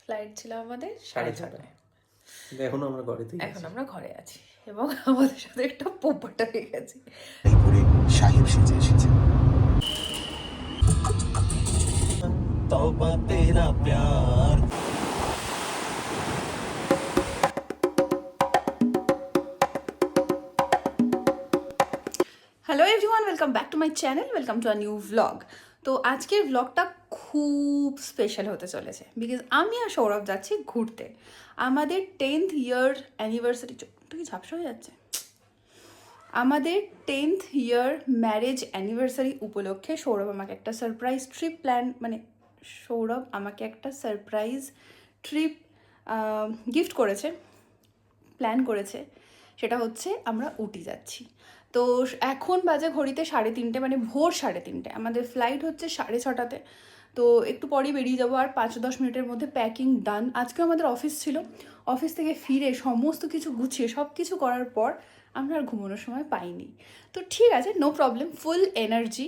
Flight ছিল আমাদের 6:30টায়। এখন আমরা ঘরে আছি এবং আমাদের সাথে একটা পোপাটা হয়ে গেছে। পরে সাহেব সেজে এসেছে। তওবা তেরা প্যার। Hello everyone, welcome back to my channel, welcome to a new vlog. তো আজকের ভ্লগটা খুব স্পেশাল হতে চলেছে বিকজ আমি আর সৌরভ যাচ্ছি ঘুরতে। আমাদের 10th ইয়ার অ্যানিভার্সারি, কি ঝাপসা হয়ে যাচ্ছে, আমাদের 10th ইয়ার ম্যারেজ অ্যানিভার্সারি উপলক্ষে সৌরভ আমাকে একটা সারপ্রাইজ ট্রিপ গিফট করেছে, প্ল্যান করেছে। সেটা হচ্ছে আমরা উটি যাচ্ছি। তো এখন বাজে ঘড়িতে 3:30, মানে ভোর 3:30। আমাদের ফ্লাইট হচ্ছে 6:30টাতে। তো একটু পরেই বেরিয়ে যাবো, আর 5-10 মিনিটের মধ্যে প্যাকিং ডান। আজকে আমাদের অফিস ছিল, অফিস থেকে ফিরে সমস্ত কিছু গুছিয়ে সব কিছু করার পর আমরা আর ঘুমানোর সময় পাইনি। তো ঠিক আছে, নো প্রবলেম, ফুল এনার্জি।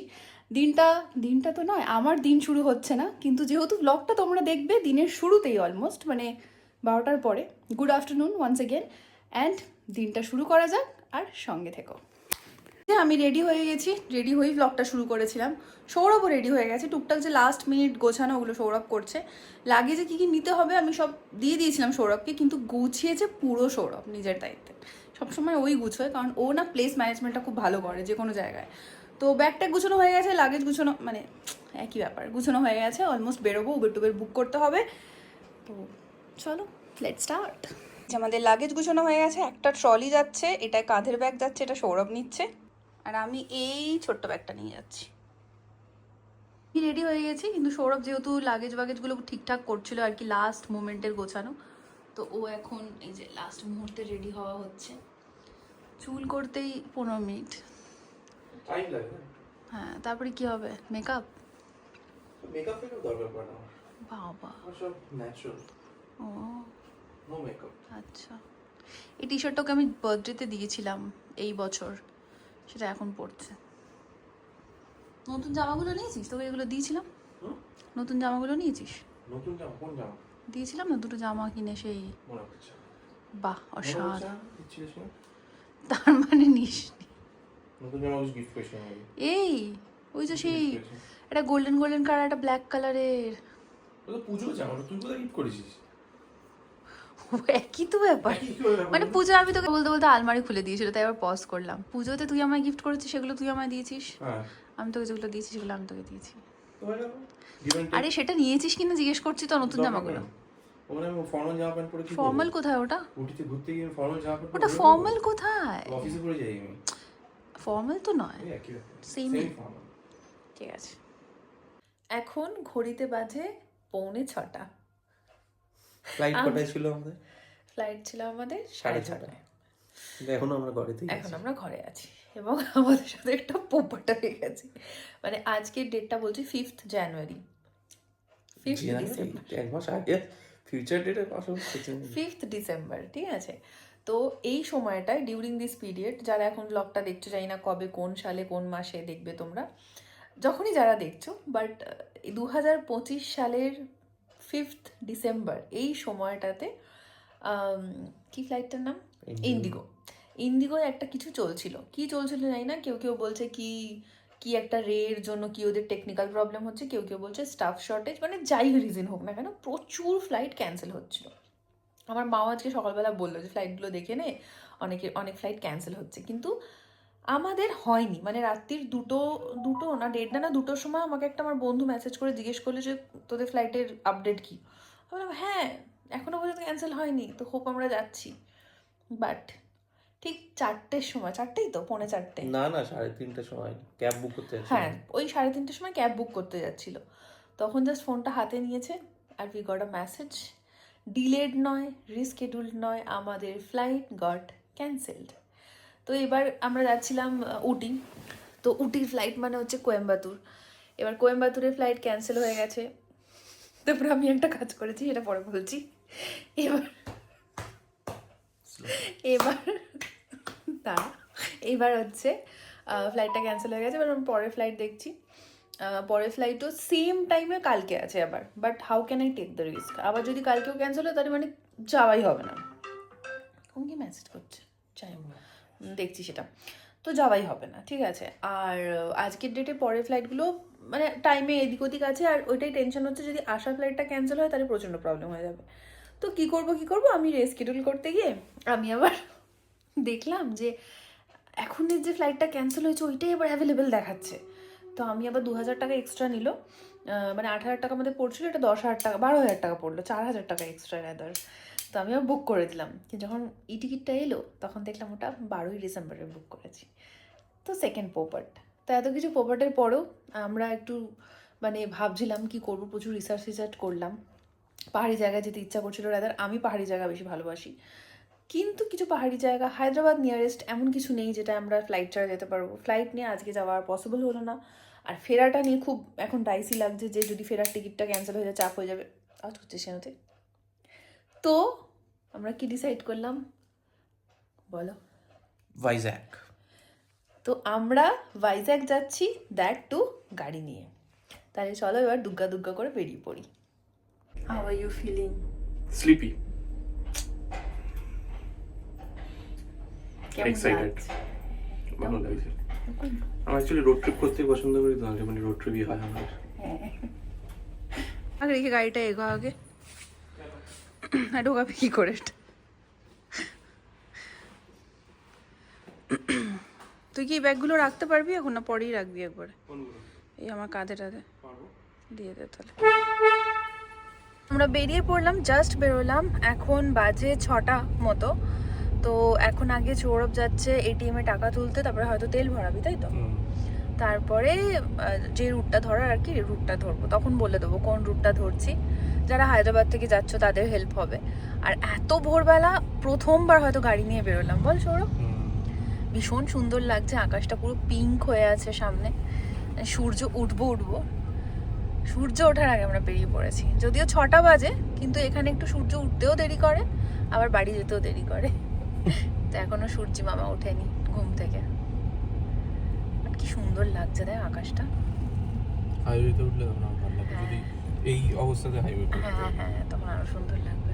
দিনটা তো নয়, আমার দিন শুরু হচ্ছে না, কিন্তু যেহেতু ব্লগটা তোমরা দেখবে দিনের শুরুতেই, অলমোস্ট মানে 12টার পরে। Good afternoon once again, and দিনটা শুরু করা যাক, আর সঙ্গে থেকো। আমি রেডি হয়ে গেছি, রেডি হয়েই ব্লগটা শুরু করেছিলাম। সৌরভও রেডি হয়ে গেছে, টুকটাক যে লাস্ট মিনিট গোছানো ওগুলো সৌরভ করছে। লাগেজে কী কী নিতে হবে আমি সব দিয়ে দিয়েছিলাম সৌরভকে, কিন্তু গুছিয়েছে পুরো সৌরভ নিজের দায়িত্বে। সবসময় ওই গুছোয়, কারণ ও না প্লেস ম্যানেজমেন্টটা খুব ভালো করে যে কোনো জায়গায়। তো ব্যাগটা গুছানো হয়ে গেছে, লাগেজ গুছানো, মানে একই ব্যাপার, গুছানো হয়ে গেছে। অলমোস্ট বেরোবো, উবের বুক করতে হবে। তো চলো, লেটস স্টার্ট। আমাদের লাগেজ গুছানো হয়ে গেছে, একটা ট্রলি যাচ্ছে, এটা কাঁধের ব্যাগ যাচ্ছে, এটা সৌরভ নিচ্ছে, আর আমি এই ছোট্ট ব্যাগটা নিয়ে যাচ্ছি। রেডি হয়ে গেছি, কিন্তু সৌরভ যেহেতু লাগেজগুলো ঠিকঠাক করছিল আর কি, লাস্ট মোমেন্টের গোছানো, তো ও এখন এই যে লাস্ট মুহূর্তে রেডি হওয়া হচ্ছে। চুল করতেই 15 মিনিট টাইম লাগে। হ্যাঁ, তারপরে কি হবে, মেকআপ দরকার পড়ে না। বাবা, সব ন্যাচারাল, ও নো মেকআপ। আচ্ছা, এই টি শার্টটাকে আমি বার্থডেতে দিয়েছিলাম এই বছর, সেটা এখন পড়ছে। নতুন জামাগুলো নিয়েছিস? তোকে এগুলো দিয়েছিলাম, নতুন জামাগুলো নিয়েছিস? নতুন জামা? কোন জামা দিয়েছিলাম না, দুটো জামা কিনে সেই। মনে হচ্ছে? বাহ, অসাধারণ। দিচ্ছিলিস না? তার মানে নিস নতুন জামা গিফট করিস না আমাকে? এই, ওই যে সেই একটা গোল্ডেন কালার, একটা ব্ল্যাক কালারের। ও তো পুজোর জামা, তুই কোথায় গিফট করেছিস? একই তো ব্যাপার, মানে পুজো আমি তোকে বলতে বলতে আলমারি খুলে দিয়েছিল, তাই আবার পজ করলাম। পুজোতে তুই আমায় গিফট করেছিস, সেগুলো তুই আমায় দিয়েছিস। আমি তোকে যেগুলো দিয়েছি সেগুলো আমি তোকে দিয়েছি। আরে সেটা নিয়েছিস কিনা জিজ্ঞেস করছি তো, নতুন জামাগুলো। ফর্মাল জামা প্যান্ট পরে কি করব? ফর্মাল কোথায় ওটা? উটিতে ঘুরতে গিয়ে ফর্মাল জামা প্যান্ট ওটা ফর্মাল কোথায়? অফিসে পরে যাই আমি। ফর্মাল তো নয়, একই ব্যাপার, সেম ফর্মাল। ঠিক আছে। এখন ঘড়িতে বাজে 5:45। ফ্লাইট কটায় ছিল আমাদের? ফ্লাইট ছিল আমাদের 6:30টায়। এখন আমরা ঘরে আছি এবং আমাদের সাথে একটা পোপাটা হয়ে গেছে। মানে আজকের ডেটটা বলছি 5th জানুয়ারি, 5th ডিসেম্বর, এক মাস আগে ফিউচার ডেটের কথা বলছি। 5th ডিসেম্বর, ঠিক আছে। তো এই সময়টায়, ডিউরিং দিস পিরিয়ড, যারা এখন ব্লগটা দেখছো, জানি না কবে, কোন সালে, কোন মাসে দেখবে তোমরা, যখনই যারা দেখছো, বাট 2025 সালের 5th ডিসেম্বর এই সময়টাতে কি ফ্লাইটটার নাম? ইন্ডিগোয় একটা কিছু চলছিল, কি চলছিল জানি না। কেউ কেউ বলছে কি একটা রের জন্য কি ওদের টেকনিক্যাল প্রবলেম হচ্ছে, কেউ কেউ বলছে স্টাফ শর্টেজ, মানে যাই রিজন হোক না কেন, প্রচুর ফ্লাইট ক্যান্সেল হচ্ছিল। আমার মাও আজকে সকালবেলা বললো যে ফ্লাইটগুলো দেখে নে, অনেক ফ্লাইট ক্যান্সেল হচ্ছে, কিন্তু আমাদের হয়নি। মানে রাত্রির দুটো না, 1:30 না 2টোর সময় আমাকে একটা আমার বন্ধু মেসেজ করে জিজ্ঞেস করলো যে তোদের ফ্লাইটের আপডেট কি। আমি বললাম হ্যাঁ, এখনো পর্যন্ত ক্যান্সেল হয়নি, তো হোপ আমরা যাচ্ছি। বাট ঠিক 4টের সময়, 4টেই তো, 3:45, না 3:30টার সময় ক্যাব বুক করতে যাচ্ছি। হ্যাঁ, ওই 3:30টার সময় ক্যাব বুক করতে যাচ্ছিল, তখন জাস্ট ফোনটা হাতে নিয়েছে, আর we got a message, delayed নয়, রিস্কেডিউলড নয়, আমাদের ফ্লাইট গট ক্যান্সেলড। তো এবার আমরা যাচ্ছিলাম উটি, তো উটির ফ্লাইট মানে হচ্ছে কোয়েম্বাতুর। এবার কোয়েম্বাতুরের ফ্লাইট ক্যান্সেল হয়ে গেছে। তারপরে আমি একটা কাজ করেছি, সেটা পরে বলছি। এবার হচ্ছে ফ্লাইটটা ক্যান্সেল হয়ে গেছে। এবার আমি পরের ফ্লাইট দেখছি, পরের ফ্লাইটও সেম টাইমে কালকে আছে আবার, but how can I take the risk? আবার যদি কালকেও ক্যান্সেল হয় তাহলে মানে যাওয়াই হবে না। কোন কি মেসেজ করছে চাই দেখছি সেটা, তো যাওয়াই হবে না, ঠিক আছে। আর আজকের ডেটে পরের ফ্লাইটগুলো মানে টাইমে এদিক ওদিক আছে, আর ওইটাই টেনশন হচ্ছে যদি আসার ফ্লাইটটা ক্যান্সেল হয় তাহলে প্রচণ্ড প্রবলেম হয়ে যাবে। তো কী করবো আমি রেস্কিডিউল করতে গিয়ে আমি আবার দেখলাম যে এখনের যে ফ্লাইটটা ক্যান্সেল হয়েছে ওইটাই আবার অ্যাভেলেবেল দেখাচ্ছে। তো আমি আবার 2,000 টাকা এক্সট্রা নিল, মানে 8,000 টাকা আমাদের পড়ছিল, এটা 10,000 টাকা 12,000 টাকা পড়লো, 4,000 টাকা এক্সট্রা রেদার। তো আমি আবার বুক করে দিলাম, কিন্তু যখন টিকিটটা এলো তখন দেখলাম ওটা 12ই ডিসেম্বরে বুক করেছি। তো সেকেন্ড পোপার্ট। তো এত কিছু পোপার্টের পরেও আমরা একটু মানে ভাবছিলাম কি করব, প্রচুর রিসার্চ করলাম। পাহাড়ি জায়গায় যেতে ইচ্ছা করছিল, রাদার আমি পাহাড়ি জায়গা বেশি ভালোবাসি, কিন্তু কিছু পাহাড়ি জায়গা হায়দ্রাবাদ নিয়ারেস্ট এমন কিছু নেই যেটা আমরা ফ্লাইট ছাড়া যেতে পারবো। ফ্লাইট নিয়ে আজকে যাওয়া পসিবল হলো না, আর ফেরাটা নিয়ে খুব এখন ডাইসি লাগছে যে যদি ফেরার টিকিটটা ক্যান্সেল হয়ে যায় চাপ হয়ে যাবে, আউট হচ্ছে সেনোতে। তো আমরা কি ডিসাইড করলাম বলো? ভাইজ্যাক। তো আমরা ভাইজ্যাক যাচ্ছি, দ্যাট টু গাড়ি নিয়ে। তাহলে চলো এবার দুগ্গা করে বেরিয়ে পড়ি। How are you feeling? Sleepy, কেমন এক্সাইটেড, লাগছে? ভালো লাগছে। আমি অ্যাকচুয়ালি রোড ট্রিপ করতে পছন্দ করি, তাহলে মানে রোড ট্রিপই হয় আমার। আগে দেখি গাড়িটা এগো আগে, ঢোকাবে কি করে? তুই কি ব্যাগগুলো রাখতে পারবি এখন, না পরেই রাখবি একবারে? এই আমার কাঁধে টাধে দিয়ে দে তাহলে। আমরা বেরিয়ে পড়লাম, জাস্ট বেরোলাম, এখন বাজে 6টা মতো। তো এখন আগে সৌরভ যাচ্ছে এটিএমে টাকা তুলতে, তারপরে হয়তো তেল ভরাবি, তাই তো? তারপরে যে রুটটা ধরার আর কি রুটটা ধরবো, তখন বলে দেবো কোন রুটটা ধরছি। যারা হায়দ্রাবাদ থেকে যাচ্ছ তাদের হেল্প হবে। আর এত ভোরবেলা প্রথমবার হয়তো গাড়ি নিয়ে বেরোলাম, বল সৌরভ? ভীষণ সুন্দর লাগছে, আকাশটা পুরো পিঙ্ক হয়ে আছে সামনে, সূর্য উঠবো। সূর্য ওঠার আগে আমরা বেরিয়ে পড়েছি, যদিও 6টা বাজে, কিন্তু এখানে একটু সূর্য উঠতেও দেরি করে, আবার বাড়ি যেতেও দেরি করে। তো এখনো সূর্যি মামা ওঠেনি ঘুম থেকে। কি সুন্দর লাগছে দেখ আকাশটা। হাইওয়েতে উঠলে তখন আমার ভালো লাগবে, যদি এই অবস্থাতে হাইওয়েতে উঠতে। হ্যাঁ, তখন আরো সুন্দর লাগবে।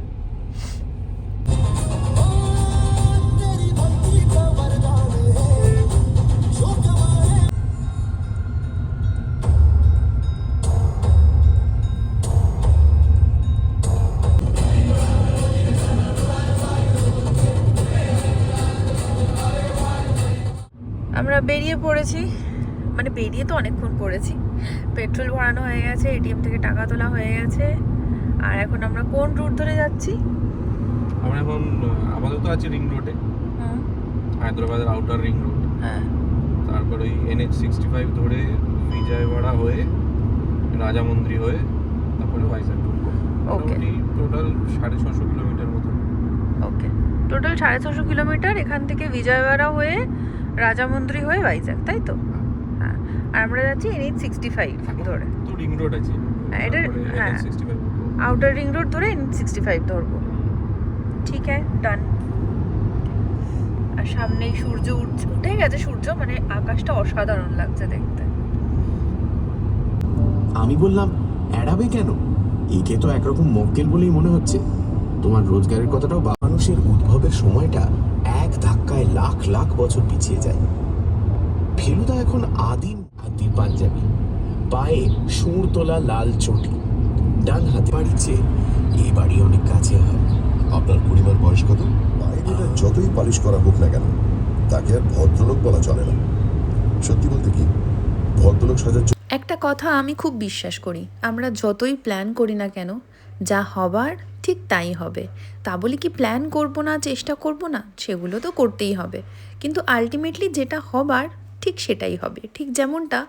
আমরা বেরিয়ে পড়েছি, মানে বেরিয়ে তো অনেকক্ষণ পড়েছি। পেট্রোল ভরানো হয়ে গেছে, এটিএম থেকে টাকা তোলা হয়ে গেছে। আর এখন আমরা কোন রুট ধরে যাচ্ছি? আমরা এখন আপাতত আছি রিং রোডে, হায়দ্রাবাদের আউটার রিং রোড। হ্যাঁ, তারপর ওই NH65 ধরে বিজয়ওয়াড়া হয়ে রাজামন্দ্রি হয়ে তারপরে ভাইজ্যাক ঢুকবো। ওকে, টোটাল 650 কিলোমিটার মতো। ওকে, টোটাল 650 কিলোমিটার এখান থেকে বিজয়ওয়াড়া হয়ে রাজামন্দ্রি হয়ে ভাইজ্যাক, তাই তো? হ্যাঁ, আর আমরা যাচ্ছি NH65 ধরে। তো রিং রোড আছে, এটা হ্যাঁ, আউটার রিং রোড ধরে NH65 ধরবো। ঠিক আছে, ডান। আর সামনেই সূর্য উঠে গেছে, সূর্য মানে আকাশটা অসাধারণ লাগছে দেখতে। আমি বললাম এড়াবে কেন, একে তো একরকম মক্কেল বলেই মনে হচ্ছে। তোমার রোজগারের কথাটাও মানুষের উদ্ভবের সময়টা এক ধাক্কায় লাখ লাখ বছর পিছিয়ে যায়। ফেলুদা এখন আদিম হাতির পাঞ্জাবি, পায়ে সুর তোলা লাল চটি, ডান হাতে বাড়িছে, এই বাড়ি অনেক কাছে হয়। আপনার পরিবার বয়স কত? বাইরেটা যতই পালিশ করা হোক না কেন, তাকে আর ভদ্রলোক বলা চলে না। সত্যি বলতে কি, ভদ্রলোক সাজার একটা কথা আমি খুব বিশ্বাস করি, আমরা যতই প্ল্যান করি না কেন, যা হবার ঠিক তাই হবে। তা বলি কি প্ল্যান করব না, চেষ্টা করব না, সেগুলো তো করতেই হবে, কিন্তু আলটিমেটলি যেটা হবার ঠিক সেটাই হবে। ঠিক যেমনটা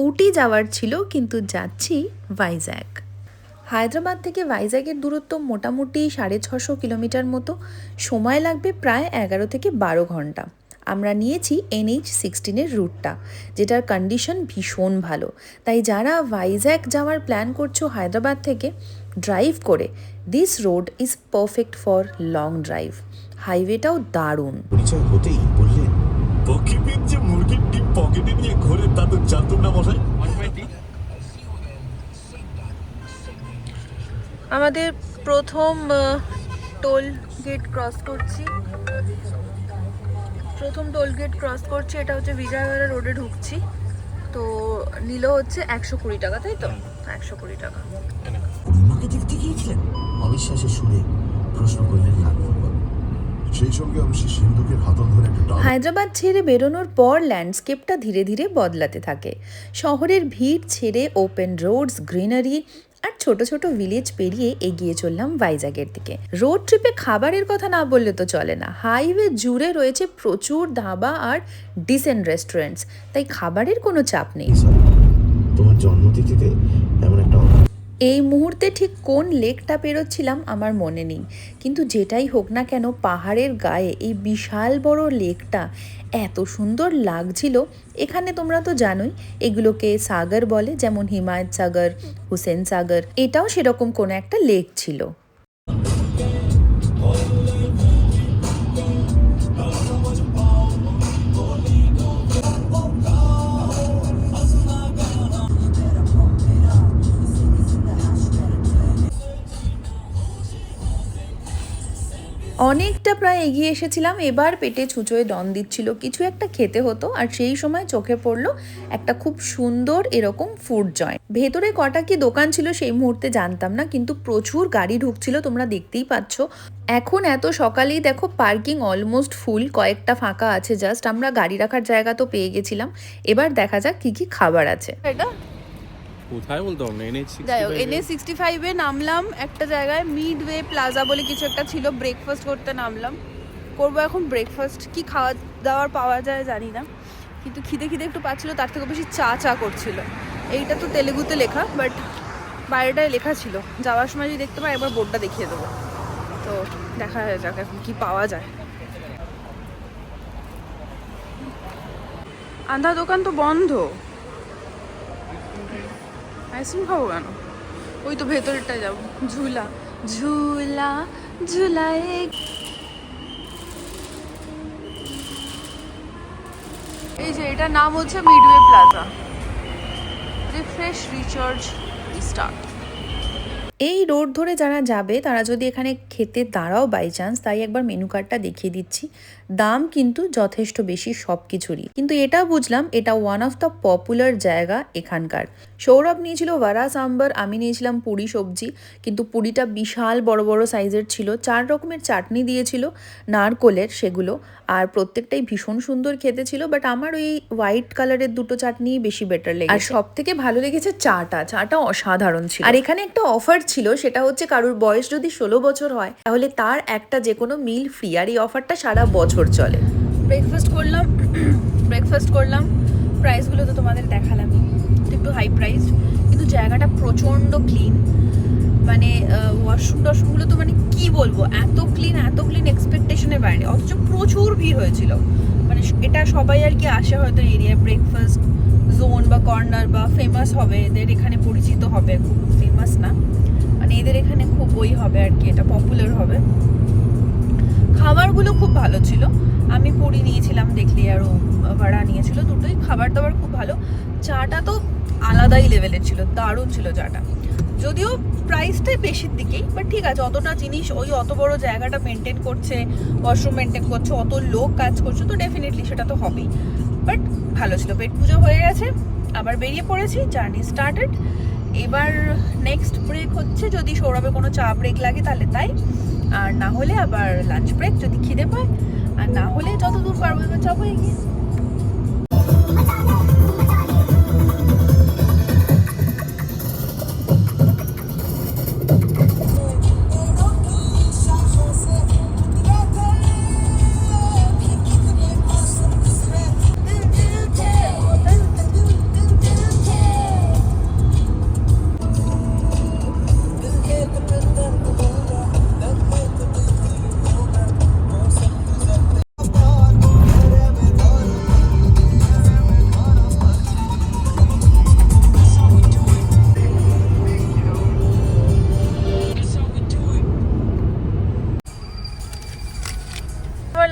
উটি যাওয়ার ছিল, কিন্তু যাচ্ছি ভাইজ্যাক। হায়দ্রাবাদ থেকে ভাইজ্যাকের দূরত্ব মোটামুটি 650 কিলোমিটার মতো, সময় লাগবে প্রায় 11 থেকে 12 ঘন্টা। আমরা নিয়েছি NH16 রুটটা, যেটার কন্ডিশন ভীষণ ভালো। তাই যারা ভাইজ্যাক যাওয়ার প্ল্যান করছো হায়দ্রাবাদ থেকে ড্রাইভ করে, this road is perfect for long drive. হাইওয়েটাও দারুণ। পরিচয় হতেই বললেন, পক্ষীবিদ যে মুরগির ডিম পকেটে নিয়ে ঘোরে তা তো জানতুম না মশাই। আমাদের প্রথম টোল গেট ক্রস করছি, এটা হচ্ছে বিজয়ওয়াড়া রোডে ঢুকছি। তো নিল হচ্ছে 120 টাকা, তাই তো? 120 টাকা। পূর্ণিমাকে দেখতে গিয়েছিলেন? অবিশ্বাসের সুরে প্রশ্ন করলেন লালমোহনবাবু। সেই সঙ্গে আমি সেই সিন্ধুকের হাতল ধরে একটা টান হায়দ্রাবাদ ছেড়ে বেরোনোর পর ল্যান্ডস্কেপটা ধীরে ধীরে বদলাতে থাকে। শহরের ভিড় ছেড়ে ওপেন রোডস, গ্রিনারি আর ছোট ছোট ভিলেজ পেরিয়ে এগিয়ে চললাম ভাইজ্যাগের দিকে। রোড ট্রিপে খাবারের কথা না বললে তো চলে না। হাইওয়ে জুড়ে রয়েছে প্রচুর ধাবা আর ডিসেন্ট রেস্টুরেন্টস, তাই খাবারের কোনো চাপ নেই। তোমার জন্মতিথিতে এমন একটা এই মুহূর্তে ঠিক কোন লেকটা পেরোচ্ছিলাম আমার মনে নেই, কিন্তু যেটাই হোক না কেন পাহাড়ের গায়ে এই বিশাল বড় লেকটা এত সুন্দর লাগছিল। এখানে তোমরা তো জানোই এগুলোকে সাগর বলে, যেমন হিমায়ত সাগর, হুসেন সাগর, এটাও সেরকম কোনো একটা লেক ছিল। অনেকটা প্রায় এগিয়ে এসেছিলাম, এবার পেটে ছুঁচোয় দম দিচ্ছিল, কিছু একটা খেতে হতো। আর সেই সময় চোখে পড়লো একটা খুব সুন্দর এরকম ফুড জয়েন্ট। ভেতরে কটা কি দোকান ছিল সেই মুহূর্তে জানতাম না, কিন্তু প্রচুর গাড়ি ঢুকছিল, তোমরা দেখতেই পাচ্ছ। এখন এত সকালেই দেখো পার্কিং অলমোস্ট ফুল, কয়েকটা ফাঁকা আছে জাস্ট। আমরা গাড়ি রাখার জায়গা তো পেয়ে গেছিলাম, এবার দেখা যাক কি কি খাবার আছে। এটা কোথায় বলতে হবে না, যাই হোক NH65-এ নামলাম একটা জায়গায়, মিডওয়ে প্লাজা বলে কিছু একটা ছিল, ব্রেকফাস্ট করতে নামলাম। করবো এখন ব্রেকফাস্ট, কি খাওয়া দাওয়ার পাওয়া যায় জানি না, কিন্তু খিদে একটু পাচ্ছিল, তার থেকে বেশি চা করছিল। এইটা তো তেলেগুতে লেখা, বাট বাইরেটায় লেখা ছিল। যাওয়ার সময় যদি দেখতে পাই একবার বোর্ডটা দেখিয়ে দেবো। তো দেখা যাক এখন কি পাওয়া যায়। আধা দোকান তো বন্ধ। আইসক্রিম খাবো কেন? ওই তো ভেতরেরটা যাবো। ঝুলা ঝুলা ঝুলায়, এই যে এটার নাম হচ্ছে midway plaza. Refresh, recharge, restart. এই রোড ধরে যারা যাবে তারা যদি এখানে খেতে দাঁড়াও বাই চান্স, তাই একবার মেনু কার্ডটা দেখিয়ে দিচ্ছি। দাম কিন্তু যথেষ্ট বেশি সব কিছুরই, কিন্তু এটা বুঝলাম এটা ওয়ান অফ দ্য পপুলার জায়গা এখানকার। সৌরভ নিয়েছিল ভাড়া সাম্বার, আমি নিয়েছিলাম পুরি সবজি, কিন্তু পুরিটা বিশাল বড় বড় সাইজের ছিল। 4 রকমের চাটনি দিয়েছিল নারকোলের, সেগুলো আর প্রত্যেকটাই ভীষণ সুন্দর খেতে ছিল। বাট আমার ওই হোয়াইট কালারের দুটো চাটনি বেশি বেটার লেগেছে। আর সব থেকে ভালো লেগেছে চাটা অসাধারণ ছিল। আর এখানে একটা অফার ছিল, সেটা হচ্ছে কারোর বয়স যদি 16 বছর হয় তাহলে তার একটা যে কোনো মিল ফ্রি, আর এই অফারটা সারা বছর চলে। ব্রেকফাস্ট করলাম, প্রাইসগুলো তো তোমাদের দেখালামই, একটু হাই প্রাইস, কিন্তু জায়গাটা প্রচণ্ড ক্লিন। মানে ওয়াশরুমগুলো তো মানে কি বলবো, এত ক্লিন এক্সপেকটেশনের বাইরে, অথচ প্রচুর ভিড় হয়েছিল। মানে এটা সবাই আর কি আসে হয়তো এরিয়ায়, ব্রেকফাস্ট জোন বা কর্নার বা ফেমাস হবে, এদের এখানে পরিচিত হবে, খুব ফেমাস না, মানে এদের এখানে খুব ওই হবে আর কি, এটা পপুলার হবে। খাবারগুলো খুব ভালো ছিল, আমি পুরি নিয়েছিলাম দেখলি, আরও ভাড়া নিয়েছিল, দুটোই খাবার দাবার খুব ভালো। চাটা তো আলাদাই লেভেলের ছিল, দারুণ ছিল চাটা, যদিও প্রাইসটাই বেশির দিকেই, বাট ঠিক আছে, অতটা জিনিস ওই অত বড় জায়গাটা মেনটেন করছে, ওয়াশরুম মেনটেন করছে, অত লোক কাজ করছে, তো ডেফিনেটলি সেটা তো হবেই। বাট ভালো ছিল, পেট পুজো হয়ে গেছে, আবার বেরিয়ে পড়েছি, জার্নি স্টার্টেড। এবার নেক্সট ব্রেক হচ্ছে, যদি সৌরভের কোনো চা ব্রেক লাগে তাহলে তাই, আর না হলে আবার লাঞ্চ ব্রেক যদি খিদে পায়, আর না হলে যত দূর পারবো এবার যাবো এগিয়ে।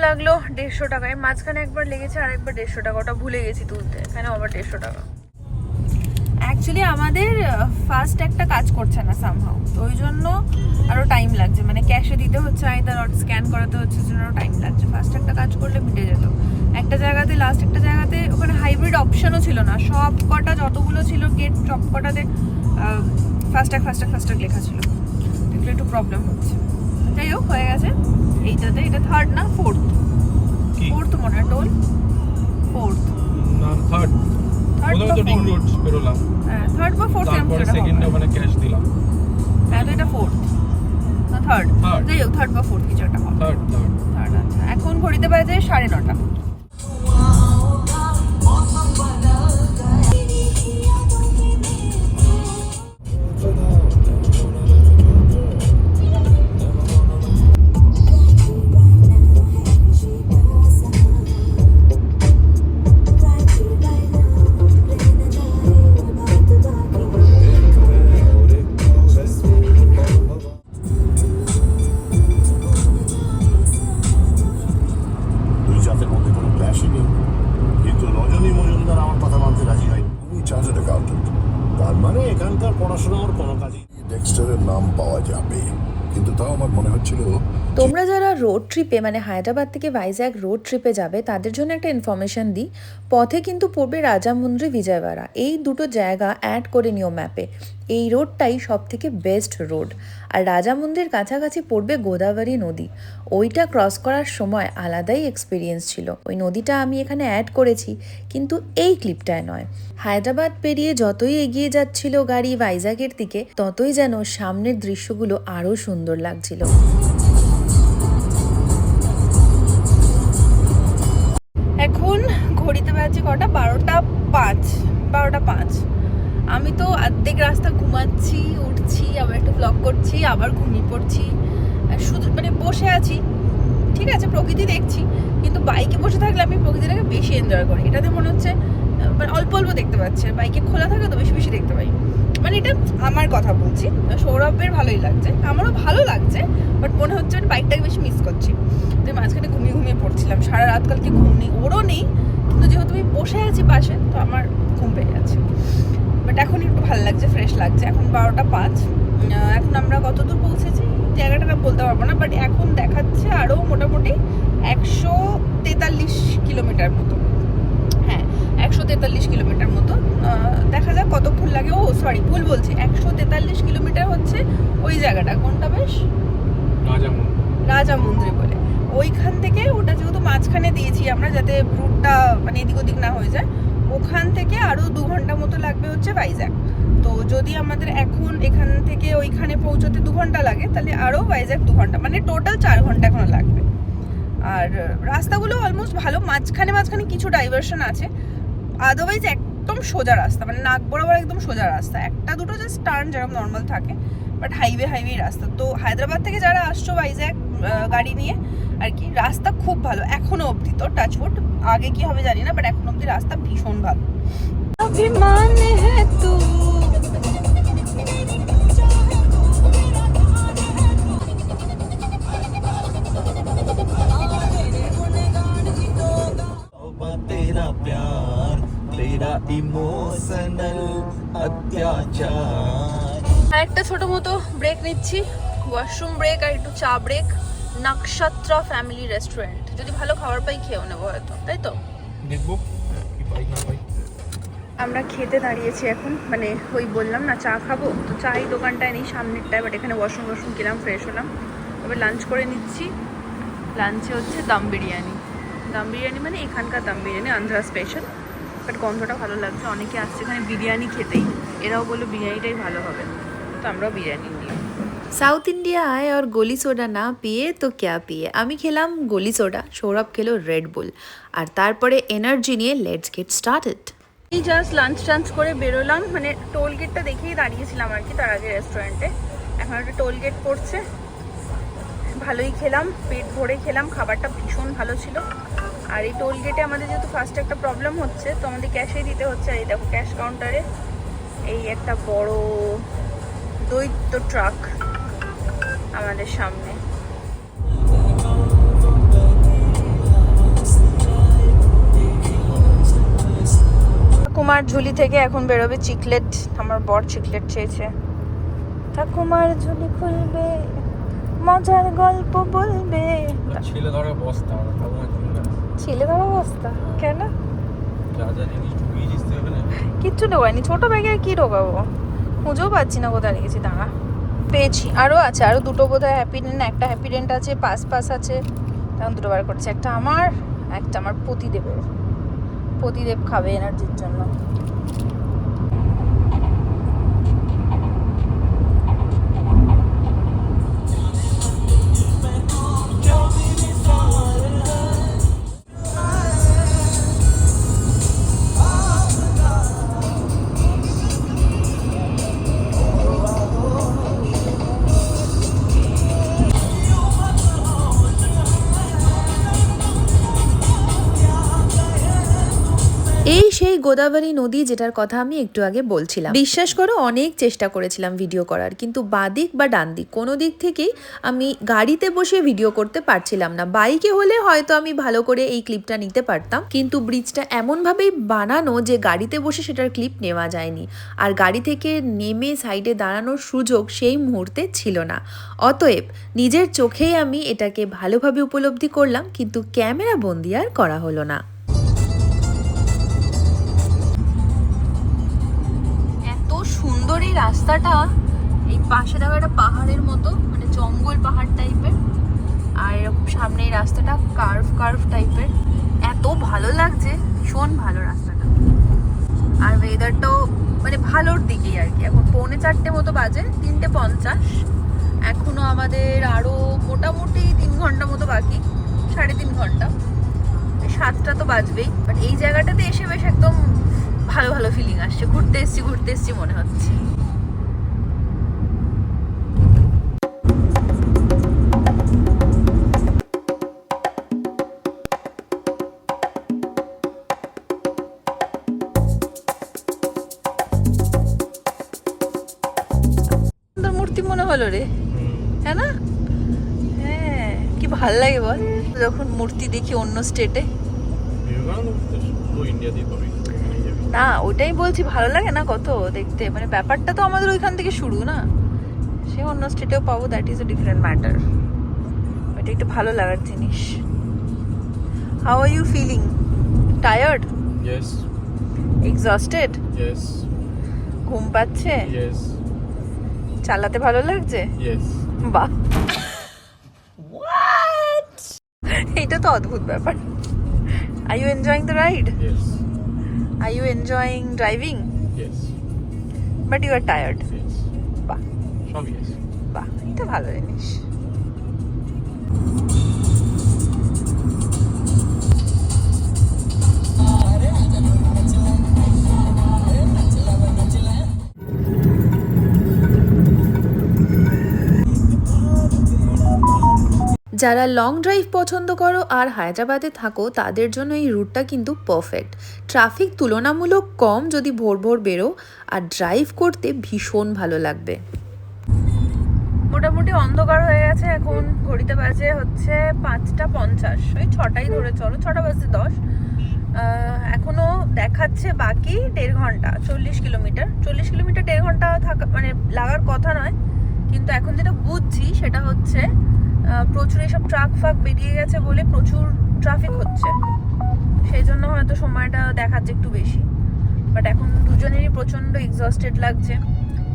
লাগলো 150 টাকায়, মাঝখানে একবার লেগেছে আর একবার 150 টাকা, ওটা ভুলে গেছি তুলতে, এখানে আবার 150 টাকা। অ্যাকচুয়ালি আমাদের ফার্স্ট একটা কাজ করছে না সামহাউ, তো ওই জন্য আরও টাইম লাগছে, মানে ক্যাশে দিতে হচ্ছে আইদার স্ক্যান করাতে হচ্ছে, ওই জন্য আরও টাইম লাগছে। ফার্স্ট একটা কাজ করলে মিটে যেত। একটা জায়গাতে লাস্ট একটা জায়গাতে ওখানে হাইব্রিড অপশনও ছিল না, সব কটা যতগুলো ছিল গেট সব কটাতে ফাস্ট্যাগ লেখা ছিল, এগুলো একটু প্রবলেম হচ্ছে। যাই হোক হয়ে গেছে এইটাতে। এটা থার্ড না ফোর্থ? ফোর্থ মনে হয় টোল, ফোর্থ না থার্ড। প্রথমে তো রিং রোড বেরোলাম, হ্যাঁ থার্ড বা ফোর্থ, তারপরে সেকেন্ডে ওখানে ক্যাশ দিলাম। হ্যাঁ তো এটা ফোর্থ না থার্ড? যাই হোক থার্ড বা ফোর্থ কিছু একটা হবে। থার্ড। আচ্ছা এখন ঘড়িতে বাজে 9:30। দুই জাতের মধ্যে কোনো ক্ল্যাশই নেই, কিন্তু রজনী মজুমদার আমার কথা মানতে রাজি হয়। উনি চার্টার্ড অ্যাকাউন্টেন্ট। তার মানে এখানকার পড়াশোনা ওর কোনো কাজে। ডেক্সটারের নাম পাওয়া যাবে, কিন্তু তাও আমার মনে হচ্ছিল তোমরা যারা রোড ট্রিপে মানে হায়দ্রাবাদ থেকে ভাইজ্যাগ রোড ট্রিপে যাবে তাদের জন্য একটা ইনফরমেশন দিই। পথে কিন্তু পড়বে রাজামুন্দ্রি বিজয়ওয়াড়া, এই দুটো জায়গা অ্যাড করে নিও ম্যাপে। এই রোডটাই সব থেকে বেস্ট রোড। আর রাজামুন্দ্রির কাছাকাছি পড়বে গোদাবরী নদী, ওইটা ক্রস করার সময় আলাদাই এক্সপিরিয়েন্স ছিল। ওই নদীটা আমি এখানে অ্যাড করেছি কিন্তু এই ক্লিপটায় নয়। হায়দ্রাবাদ পেরিয়ে যতই এগিয়ে যাচ্ছিল গাড়ি ভাইজ্যাগের দিকে, ততই যেন সামনের দৃশ্যগুলো আরও সুন্দর লাগছিল। এখন ঘড়িতে বাজে কটা? 12:05। আমি তো অর্ধেক রাস্তা ঘুমাচ্ছি, উঠছি, আবার একটু ব্লগ করছি, আবার ঘুমিয়ে পড়ছি, শুধু মানে বসে আছি। ঠিক আছে প্রকৃতি দেখছি, কিন্তু বাইকে বসে থাকলে আমি প্রকৃতিটাকে বেশি এনজয় করি। এটাতে মনে হচ্ছে মানে অল্প অল্প দেখতে পাচ্ছি, বাইকে খোলা থাকে তো বেশি বেশি দেখতে পাই। মানে এটা আমার কথা বলছি, সৌরভের ভালোই লাগছে, আমারও ভালো লাগছে, বাট মনে হচ্ছে আমি বাইকটাকে বেশি মিস করছি। তো মাঝখানে ঘুমিয়ে পড়ছিলাম, সারা রাত কালকে ঘুম নেই, ওরও নেই, কিন্তু যেহেতু আমি বসে আছি পাশে তো আমার ঘুম পেয়ে যাচ্ছে। বাট এখন একটু ভালো লাগছে, ফ্রেশ লাগছে। এখন 12:05। এখন আমরা কত দূর পৌঁছেছি জায়গাটা না বলতে পারবো না, বাট এখন দেখাচ্ছে আরও মোটামুটি 143 কিলোমিটার মতো। হ্যাঁ 143 কিলোমিটার মতো। দেখা যাক কতক্ষণ লাগে। ও সরি ভুল বলছি, 143 কিলোমিটার হচ্ছে ওই জায়গাটা, কোনটা বেশ রাজামুন্দ্রি বলে। ওইখান থেকে ওটা যেহেতু মাঝখানে দিয়েছি আমরা, যাতে রুটটা মানে এদিক ওদিক না হয়ে যায়, ওখান থেকে আরও 2 ঘন্টা মতো লাগবে হচ্ছে ভাইজ্যাগ। তো যদি আমাদের এখন এখান থেকে ওইখানে পৌঁছতে 2 ঘন্টা লাগে, তাহলে আরও ভাইজ্যাগ 2 ঘন্টা, মানে টোটাল 4 ঘন্টা এখনো লাগবে। আর রাস্তাগুলো অলমোস্ট ভালো, মাঝখানে কিছু ডাইভারশন আছে, আদারওয়াইজ একদম সোজা রাস্তা, মানে নাক বরাবর একদম সোজা রাস্তা। একটা দুটো জাস্ট টার্ন যেরকম নর্মাল থাকে, বাট হাইওয়ে রাস্তা। তো হায়দ্রাবাদ থেকে যারা আসছো ভাইজ্যাগ গাড়ি নিয়ে আর কি, রাস্তা খুব ভালো এখনো অবধি। তো টাচউড, আগে কি হবে জানি না, বাট এখনো অবধি রাস্তা ভীষণ ভালো। অভিমান হে তু तेरा प्यार तेरा इमोशनल अत्याचार। একটা ছোট মতো ব্রেক নিচ্ছি, ওয়াশরুম ব্রেক আর একটু চা ব্রেক। নক্ষত্রা ফ্যামিলি রেস্টুরেন্ট, যদি ভালো খাবার পাই খেয়েও নেবো হয়তো, তাই তো দেখবো কি পাই না পাই। আমরা খেতে দাঁড়িয়েছি এখন, মানে ওই বললাম না চা খাবো, তো চা এই দোকানটায় নেই সামনেরটায়, বাট এখানে ওয়াশরুম কিলাম, ফ্রেশ হলাম, এবার লাঞ্চ করে নিচ্ছি। লাঞ্চে হচ্ছে দম বিরিয়ানি মানে এখানকার দম বিরিয়ানি, আন্ধ্রা স্পেশাল, বাট গন্ধটা ভালো লাগছে। অনেকে আসছে এখানে বিরিয়ানি খেতেই, এরাও বললো বিরিয়ানিটাই ভালো হবে, তো আমরাও বিরিয়ানি নিই। সাউথ ইন্ডিয়া আয় আর গলি সোডা না পিয়ে তো ক্যা পিয়ে। আমি খেলাম গলি সোডা, সৌরভ খেলো রেড বুল, আর তারপরে এনার্জি নিয়ে লেটস গেট স্টার্টেড। এই জাস্ট লাঞ্চ করে বেরোলাম, মানে টোল গেটটা দেখেই দাঁড়িয়েছিলাম আর কি তার আগে রেস্টুরেন্টে। এখন একটা টোল গেট পড়ছে, ভালোই খেলাম, পেট ভরে খেলাম, খাবারটা ভীষণ ভালো ছিল। আর এই টোল গেটে আমাদের যেহেতু ফার্স্ট একটা প্রবলেম হচ্ছে, তো আমাদের ক্যাশেই দিতে হচ্ছে। আর এই দেখো ক্যাশ কাউন্টারে এই একটা বড় দৈত্য ট্রাক আমাদের সামনে। ঠাকুমার ঝুলি থেকে এখন বেরোবে চিকলেট। আমার বর চিকলেট চেয়েছে। ঠাকুমার ঝুলি খুলবে, মজার গল্প বলবে। ছেলে ধরা বস্তা ছেলে ধরা বস্তা কেন? যা যা জিনিস ঢুকিয়ে দিতে হবে না। কিচ্ছু ঢোকায়নি, ছোট ব্যাগে আর কি ঢোকাবো? খুঁজেও পাচ্ছি না কোথায় রেখেছি। দাঁড়া, পেয়েছি। আরও আছে, আরও দুটো বোধহয় হ্যাপিডেন্ট, একটা হ্যাপিডেন্ট আছে, পাস আছে। তখন দুটো বার করেছে, একটা আমার, একটা আমার পতিদেবের। পতিদেব খাবে এনার্জির জন্য। এই সেই গোদাবরী নদী যেটার কথা আমি একটু আগে বলছিলাম। বিশ্বাস করো অনেক চেষ্টা করেছিলাম ভিডিও করার, কিন্তু বাদিক বা ডান দিক কোনো দিক থেকেই আমি গাড়িতে বসে ভিডিও করতে পারছিলাম না। বাইকে হলে হয়তো আমি ভালো করে এই ক্লিপটা নিতে পারতাম, কিন্তু ব্রিজটা এমনভাবেই বানানো যে গাড়িতে বসে সেটার ক্লিপ নেওয়া যায়নি। আর গাড়ি থেকে নেমে সাইডে দাঁড়ানোর সুযোগ সেই মুহূর্তে ছিল না। অতএব নিজের চোখেই আমি এটাকে ভালোভাবে উপলব্ধি করলাম, কিন্তু ক্যামেরা বন্দি আর করা হলো না। সুন্দর এই রাস্তাটা, এই পাশে দেখো একটা পাহাড়ের মতো, মানে জঙ্গল পাহাড় টাইপের, আর এরকম সামনে এই রাস্তাটা কার্ভ টাইপের। এত ভালো লাগছে, ভীষণ ভালো রাস্তাটা। আর ওয়েদারটাও মানে ভালোর দিকেই আর কি। এখন 3:45 মতো বাজে, 3:50। এখনো আমাদের আরো মোটামুটি 3 ঘন্টা মতো বাকি, 3.5 ঘন্টা। 7টা তো বাজবেই। বাট এই জায়গাটাতে এসে বেশ একদম ভালো ভালো ফিলিং আসছে। ঘুরতে এসছি মনে হচ্ছে। মূর্তি মনে হলো রে, হ্যাঁ না? হ্যাঁ, কি ভাল লাগে বল যখন মূর্তি দেখি অন্য স্টেটে। না, ওইটাই বলছি, ভালো লাগে না কত দেখতে। মানে ব্যাপারটা তো আমাদের ওইখান থেকে শুরু না, সে অন্য স্টেটেও পাবো, that is a different matter. এটা একটু ভালো লাগার জিনিস। How are you feeling? Tired? Yes. Exhausted? Yes. ঘুম পাচ্ছে? ইয়েস। চালাতে ভালো লাগছে? ইয়েস। বাহ, এটা তো অদ্ভুত ব্যাপার। Are you enjoying the ride? Yes. Are you enjoying driving? Yes. But you are tired. Yes. বাহ, সব yes. বাহ, এটা ভালো জিনিস। যারা লং ড্রাইভ পছন্দ করো আর হায়দ্রাবাদে থাকো তাদের জন্য এই রুটটা কিন্তু পারফেক্ট। ট্রাফিক তুলনামূলক কম যদি ভোর ভোর বেরো, আর ড্রাইভ করতে ভীষণ ভালো লাগবে। মোটামুটি অন্ধকার হয়ে গেছে এখন। ঘড়িতে বাজে হচ্ছে 5:50, ওই 6টাই ধরে চলো, 6টা বাজে 10। এখনো দেখাচ্ছে বাকি 1.5 ঘন্টা। 40 কিলোমিটার 1.5 ঘন্টা থাকা মানে লাগার কথা নয়, কিন্তু এখন যেটা বুঝছি সেটা হচ্ছে প্রচুর এসব ট্রাক ফাক বেরিয়ে গেছে বলে প্রচুর ট্রাফিক হচ্ছে, সেই জন্য হয়তো সময়টা দেখাচ্ছে একটু বেশি। বাট এখন দুজনেরই প্রচণ্ড এক্সস্টেড লাগছে,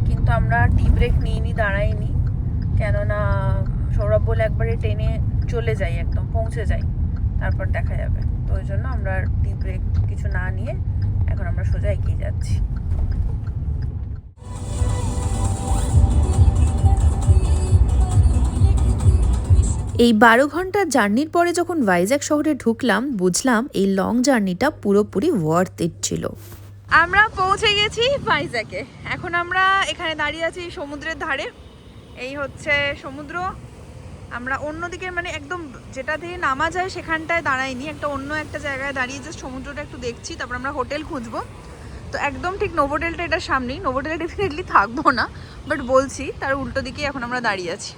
কিন্তু আমরা টি ব্রেক নিইনি, দাঁড়াইনি, কেননা সৌরভ বলে একবারে ট্রেনে চলে যাই, একদম পৌঁছে যাই, তারপর দেখা যাবে। তো ওই জন্য আমরা টি ব্রেক কিছু না নিয়ে এখন আমরা সোজা এগিয়ে যাচ্ছি। এই 12 ঘন্টার জার্নির পরে যখন ভাইজ্যাক শহরে ঢুকলাম, বুঝলাম এই লং জার্নিটা পুরোপুরি ওয়ার্থ ইট ছিল। আমরা পৌঁছে গেছি ভাইজ্যাকে। এখন আমরা এখানে দাঁড়িয়ে আছি সমুদ্রের ধারে। এই হচ্ছে সমুদ্র। আমরা অন্যদিকে মানে একদম যেটা দিয়ে নামা যায় সেখানটায় দাঁড়াইনি, অন্য একটা জায়গায় দাঁড়িয়ে জাস্ট সমুদ্রটা একটু দেখছি, তারপর আমরা হোটেল খুঁজবো। তো একদম ঠিক নোভোটেলটা এটার সামনেই। নোভোটেলে ডেফিনেটলি থাকবো না, বাট বলছি তার উল্টো দিকেই এখন আমরা দাঁড়িয়ে আছি।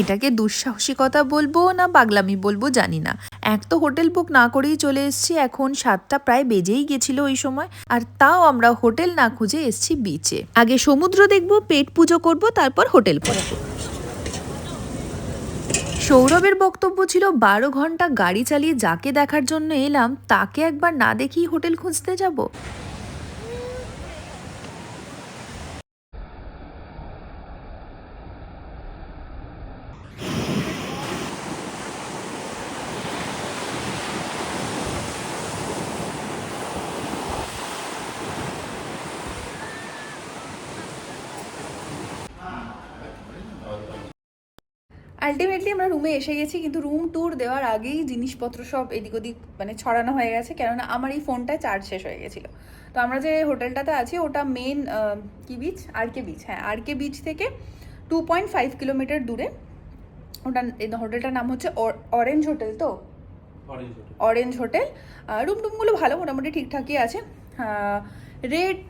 এটাকে দুঃসাহসিকতা বলবো না পাগলামি বলবো জানি না। এক তো হোটেল বুক না করেই চলে এসেছি, এখন 7টা প্রায় বেজেই গেছিল ওই সময়, আর তাও আমরা হোটেল না খুঁজে এসেছি বিচে। আগে সমুদ্র দেখবো, পেট পুজো করব, তারপর হোটেল খুঁজবো। সৌরভের বক্তব্য ছিল 12 ঘন্টা গাড়ি চালিয়ে যাকে দেখার জন্য এলাম তাকে একবার না দেখেই হোটেল খুঁজতে যাব। আলটিমেটলি আমরা রুমে এসে গেছি, কিন্তু রুম ট্যুর দেওয়ার আগেই জিনিসপত্র সব এদিক ওদিক মানে ছড়ানো হয়ে গেছে, কেননা আমার এই ফোনটায় চার্জ শেষ হয়ে গেছিলো। তো আমরা যে হোটেলটাতে আছি ওটা মেন কি বিচ, আর.কে বিচ, হ্যাঁ আর.কে বিচ থেকে 2.5 কিলোমিটার দূরে। ওটা হোটেলটার নাম হচ্ছে অরেঞ্জ হোটেল। তো অরেঞ্জ হোটেল। রুম টুমগুলো ভালো, মোটামুটি ঠিকঠাকই আছে। রেট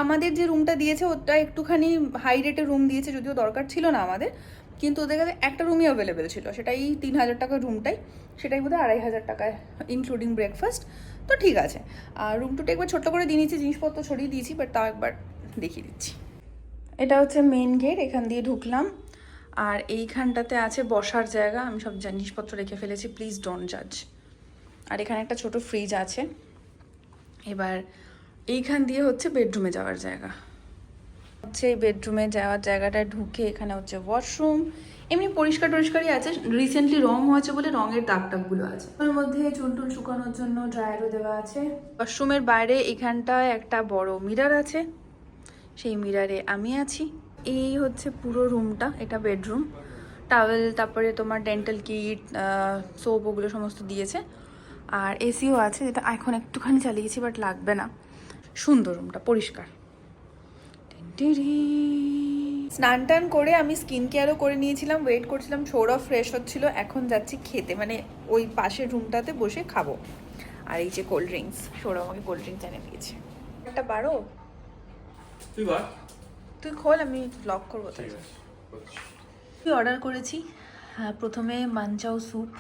আমাদের যে রুমটা দিয়েছে ওটা একটুখানি হাই রেটের রুম দিয়েছে, যদিও দরকার ছিল না আমাদের, কিন্তু ওদের কাছে একটা রুমই অ্যাভেলেবেল ছিল, সেটাই 3000 টাকার রুমটাই, সেটাই বোধহয় 2500 টাকায় ইনক্লুডিং ব্রেকফাস্ট। তো ঠিক আছে। আর রুম টুটা একবার ছোট্ট করে দিয়ে নিয়েছি, জিনিসপত্র ছড়িয়ে দিয়েছি, বাট তাও একবার দেখিয়ে দিচ্ছি। এটা হচ্ছে মেন গেট, এখান দিয়ে ঢুকলাম, আর এইখানটাতে আছে বসার জায়গা। আমি সব জিনিসপত্র রেখে ফেলেছি, প্লিজ ডোন্ট জাজ। আর এখানে একটা ছোট ফ্রিজ আছে। এবার এইখান দিয়ে হচ্ছে বেডরুমে যাওয়ার জায়গা। হচ্ছে এই বেডরুমে যাওয়ার জায়গাটা ঢুকে এখানে হচ্ছে ওয়াশরুম। এমনি পরিষ্কার টরিষ্কারই আছে, রিসেন্টলি রং হয়েছে বলে রঙের দাগ টাগগুলো আছে। ওর মধ্যে চুল টুল শুকানোর জন্য ড্রায়ারও দেওয়া আছে। ওয়াশরুমের বাইরে এখানটায় একটা বড় মিরর আছে, সেই মিররে আমি আছি। এই হচ্ছে পুরো রুমটা, এটা বেডরুম। টাওয়েল, তারপরে তোমার ডেন্টাল কিট, সোপ, ওগুলো সমস্ত দিয়েছে। আর এসিও আছে, যেটা এখন একটুখানি চালিয়েছি বাট লাগবে না। সুন্দর রুমটা, পরিষ্কার। স্নান টান করে আমি স্কিন কেয়ারও করে নিয়েছিলাম, ওয়েট করছিলাম, সৌরভ ফ্রেশ হচ্ছিল। এখন যাচ্ছি খেতে, মানে ওই পাশের রুমটাতে বসে খাবো। আর এই যে কোল্ড ড্রিঙ্কস, সৌরভ আমাকে কোল্ড ড্রিঙ্কস এনে দিয়েছে। একটা বারো তুই খোল, আমি ব্লগ করবো। তুই অর্ডার করেছি। হ্যাঁ, প্রথমে মানচাও স্যুপ,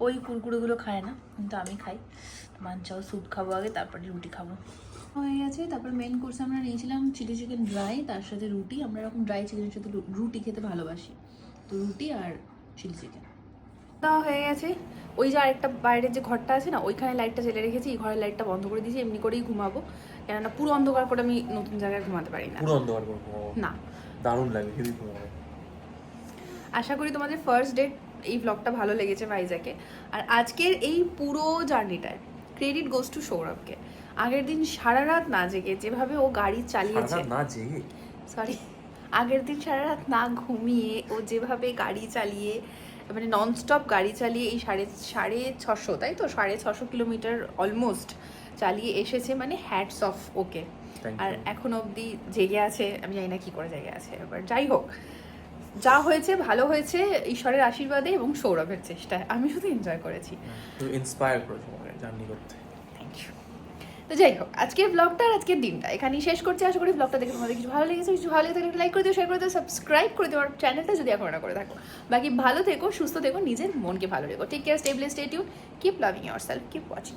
ওই কুরকুরেগুলো খায় না কিন্তু আমি খাই। মানচাও স্যুপ খাবো আগে, তারপরে রুটি খাবো। হয়ে গেছে। তারপর মেন কোর্স আমরা নিয়েছিলাম চিলি চিকেন ড্রাই, তার সাথে রুটি। আমরা এরকম ড্রাই চিকেনের সাথে রুটি খেতে ভালোবাসি, তো রুটি আর চিলি চিকেন দেওয়া হয়ে গেছে। ওই যে আরেকটা বাইরের যে ঘরটা আছে না, ওইখানে লাইটটা জ্বেলে রেখেছি, এই ঘরের লাইটটা বন্ধ করে দিয়েছি, এমনি করেই ঘুমাবো, কেননা পুরো অন্ধকার করে আমি নতুন জায়গায় ঘুমাতে পারি না। পুরো অন্ধকার করবো না, দারুণ লাগে, হেভি ঘুমাবো। আশা করি তোমাদের ফার্স্ট ডে এই ব্লগটা ভালো লেগেছে ভাইজাকে। আর আজকের এই পুরো জার্নিটায় ক্রেডিট গোস টু সৌরভকে। আগের দিন সারা রাত না জেগে যেভাবে ও গাড়ি চালিয়েছে, না জেগে সরি, আগের দিন সারা রাত না ঘুমিয়ে ও যেভাবে গাড়ি চালিয়ে, মানে ননস্টপ গাড়ি চালিয়ে এই সাড়ে 650, তাই তো 650 কিলোমিটার অলমোস্ট চালিয়ে এসেছে, মানে হ্যাটস অফ ওকে। আর এখন অবধি জেগে আছে, আমি জানি না কি করে জেগে আছে। এবার যাই হোক, যা হয়েছে ভালো হয়েছে ঈশ্বরের আশীর্বাদে এবং সৌরভের চেষ্টায়। আমি শুধু এনজয় করেছি, ইন্সপায়ার করেছো আমাকে জার্নি করতে। Thank you. তো যাই হোক, আজকের ব্লগটা আর আজকের দিনটা এখানেই শেষ করছি। আশা করি ব্লগটা দেখে তোমাদের কিছু ভালো লেগেছে। কিছু ভালো লেগে থাকলে লাইক করে দিও, শেয়ার করে দিও, সাবস্ক্রাইব করে দিও আমার চ্যানেলটা যদি এখন না করে থাকো। বাকি ভালো থেকো, সুস্থ থেকো, নিজের মনকে ভালো রেখো। Take care, stay blessed, stay tuned, keep loving yourself, keep watching.